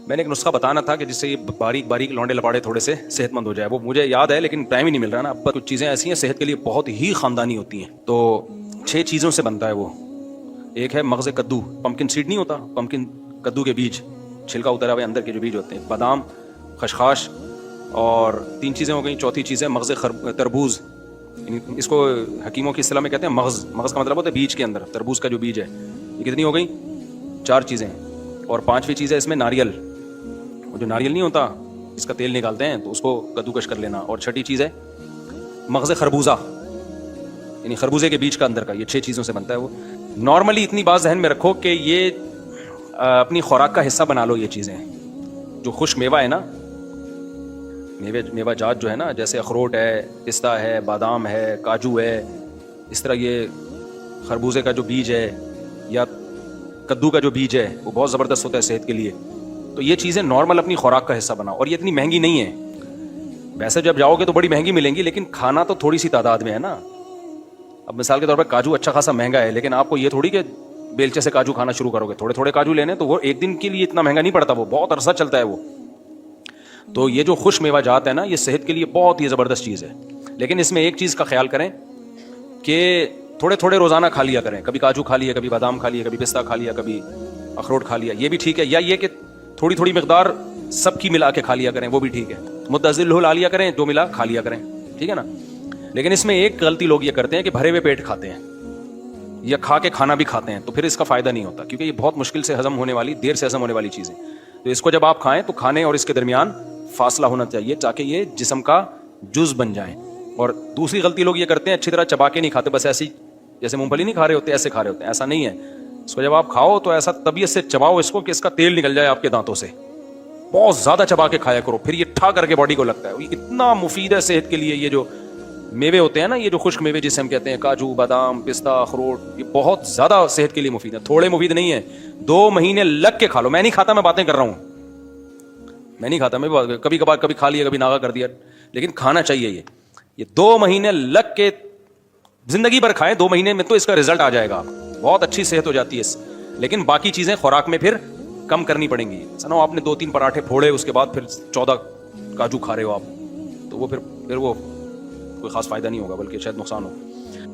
میں نے ایک نسخہ بتانا تھا کہ جس سے یہ باریک باریک لونڈے لپاڑے تھوڑے سے صحت مند ہو جائے. وہ مجھے یاد ہے لیکن ٹائم ہی نہیں مل رہا نا. اب کچھ چیزیں ایسی ہیں صحت کے لیے بہت ہی خاندانی ہوتی ہیں. تو 6 چیزوں سے بنتا ہے وہ. ایک ہے مغز کدو, پمکن سیڈ نہیں ہوتا, پمکن کدو کے بیج, چھلکا اترا ہوئے اندر کے جو بیج ہوتے ہیں, بادام, خشخاش, اور 3 چیزیں ہو گئیں. چوتھی چیز ہے مغز تربوز. اس کو حکیموں کی اصطلاح میں کہتے ہیں مغز. مغز کا مطلب ہوتا ہے بیج کے اندر, تربوز کا جو بیج ہے. یہ کتنی ہو گئی؟ 4 چیزیں. اور 5ویں چیز ہے اس میں ناریل. وہ جو ناریل نہیں ہوتا اس کا تیل نکالتے ہیں تو اس کو کدوکش کر لینا. اور 6ٹھی چیز ہے مغز خربوزہ, یعنی خربوزے کے بیج کا اندر کا. یہ 6 چیزوں سے بنتا ہے وہ. نارملی اتنی بات ذہن میں رکھو کہ یہ اپنی خوراک کا حصہ بنا لو. یہ چیزیں جو خشک میوہ ہے نا, میوہ جات جو ہے نا, جیسے اخروٹ ہے, پستہ ہے, بادام ہے, کاجو ہے, اس طرح یہ خربوزے کا جو بیج ہے یا کدو کا جو بیج ہے وہ بہت زبردست ہوتا ہے صحت کے لیے. تو یہ چیزیں نارمل اپنی خوراک کا حصہ بناؤ. اور یہ اتنی مہنگی نہیں ہے. ویسے جب جاؤ گے تو بڑی مہنگی ملیں گی, لیکن کھانا تو تھوڑی سی تعداد میں ہے نا. اب مثال کے طور پر کاجو اچھا خاصا مہنگا ہے, لیکن آپ کو یہ تھوڑی کہ بیلچے سے کاجو کھانا شروع کرو گے. تھوڑے تھوڑے کاجو لینے تو وہ ایک دن کے لیے اتنا مہنگا نہیں پڑتا, وہ بہت عرصہ چلتا ہے وہ. تو یہ جو خشک میوہ جات ہے نا, یہ صحت کے لیے بہت ہی زبردست چیز ہے. لیکن اس میں ایک چیز کا خیال کریں کہ تھوڑے تھوڑے روزانہ کھا لیا کریں. کبھی کاجو کھا لیا, کبھی بادام کھا لیا, کبھی پستہ کھا لیا, کبھی اخروٹ کھا لیا, یہ بھی ٹھیک ہے. یا یہ کہ تھوڑی تھوڑی مقدار سب کی ملا کے کھا لیا کریں, وہ بھی ٹھیک ہے. متزل لا لیا کریں, جو ملا کھا لیا کریں, ٹھیک ہے نا. لیکن اس میں ایک غلطی لوگ یہ کرتے ہیں کہ بھرے ہوئے پیٹ کھاتے ہیں یا کھا کے کھانا بھی کھاتے ہیں, تو پھر اس کا فائدہ نہیں ہوتا, کیونکہ یہ بہت مشکل سے ہضم ہونے والی, دیر سے ہضم ہونے والی چیز ہے. تو اس کو جب آپ کھائیں تو کھانے اور اس کے درمیان فاصلہ ہونا چاہیے تاکہ یہ جسم کا جز بن جائیں. اور دوسری غلطی لوگ یہ کرتے ہیں, اچھی طرح چبا کے نہیں کھاتے, بس ایسی جیسے مونگ پھلی نہیں کھا رہے ہوتے ایسے کھا رہے ہوتے ہیں. ایسا نہیں ہے. اس کو جب آپ کھاؤ تو ایسا طبیعت سے چباؤ اس کو کہ اس کا تیل نکل جائے آپ کے دانتوں سے. بہت زیادہ چبا کے کھایا کرو, پھر یہ ٹھا کر کے باڈی کو لگتا ہے. یہ اتنا مفید ہے صحت کے لیے. یہ جو میوے ہوتے ہیں نا, یہ جو خشک میوے جسے ہم کہتے ہیں کاجو, بادام, پستہ, اخروٹ, یہ بہت زیادہ صحت کے لیے مفید ہے. تھوڑے مفید نہیں ہے, 2 مہینے لگ کے کھا لو. میں نہیں کھاتا, میں باتیں کر رہا ہوں. میں نہیں کھاتا, میں کبھی کبھار کبھی کھا لیا, کبھی ناغا کر دیا, لیکن کھانا چاہیے. یہ 2 مہینے لگ کے زندگی بھر کھائیں. 2 مہینے میں تو اس کا رزلٹ آ جائے گا, بہت اچھی صحت ہو جاتی ہے. لیکن باقی چیزیں خوراک میں پھر کم کرنی پڑیں گی. سنو آپ نے 2-3 پراٹھے پھوڑے, اس کے بعد پھر 14 کاجو کھا رہے ہو آپ, تو وہ پھر وہ کوئی خاص فائدہ نہیں ہوگا, بلکہ شاید نقصان ہو.